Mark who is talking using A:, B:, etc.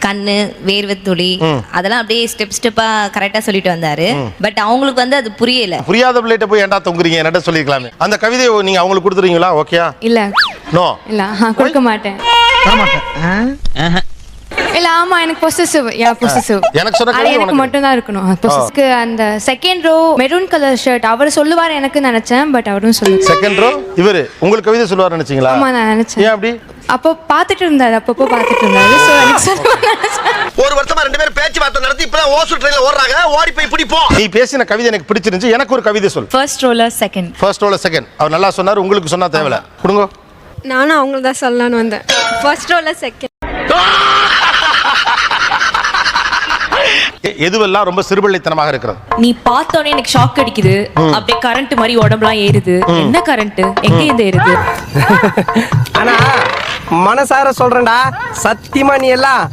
A: கண்ணு, வேர்வை துளி அதெல்லாம் அப்படியே ஸ்டெப்பா கரெக்டா சொல்லிட்டு வந்தாரு. பட் அவங்களுக்கு வந்து அது புரியல.
B: புரியாத பிள்ளைகிட்ட போய் ஏன்டா தொங்குறீங்க என்னட்ட சொல்லிருக்கலாமே. அந்த கவிதையை நீங்க அவங்களுக்கு கொடுத்துறீங்களா? ஓகேயா?
C: இல்ல
B: நோ
C: இல்ல கொடுக்க மாட்டேன். இல்ல ஆமா எனக்கு பொசசிவ்
B: எனக்கு சொன்ன
C: அது எனக்கு மட்டும் தான் இருக்கணும். பொசஸ்க்கு அந்த second row maroon colour shirt அவர் சொல்லுவார் எனக்கு நினைச்சேன். பட் அவரும் சொல்லல.
B: செகண்ட் ரோ இவரு உங்களுக்கு கவிதை சொல்லுவார் நினைச்சீங்களா?
C: ஆமா நான் நினைச்சேன்.
B: ஏன் அப்படி?
C: அப்போ பாத்துட்டு இருந்தாரு. அப்பப்போ பாத்துட்டு இருந்தாரு. சோ எனக்கு சொல்லுவார்.
D: ஒரு வருஷமா ரெண்டு பேரும் பேச்சு வார்த்தை நடத்தி இப்பதான் ஓசு ட்ரெயின்ல ஓடுறாங்க. ஓடி போய் பிடிப்போம்.
B: நீ பேசின கவிதை எனக்கு பிடிச்சிருந்துச்சு. எனக்கு ஒரு கவிதை சொல்.
E: ஃபர்ஸ்ட் ரோல செகண்ட்.
B: ஃபர்ஸ்ட் ரோல செகண்ட். அவர் நல்லா சொன்னார். உங்களுக்கு சொன்னா தேவையில்ல. கொடுங்க.
F: நானும் அவங்களுக்கு தான் சொல்லலாம்னு வந்தேன். ஃபர்ஸ்ட் ரோல செகண்ட்.
B: எதுவெல்லாம் ரொம்ப சிறுபிள்ளைத்தனமாக இருக்கிறது?
E: நீ பார்த்தோன்னே எனக்கு ஷாக் அடிக்குது. அப்படியே கரண்ட் மாதிரி உடம்புலாம் ஏறுது. என்ன கரண்ட்? எங்க இருந்து ஏறுது?
G: ஆனா மனசார சொல்றேன்டா, சத்தியமா நீ எல்லாம்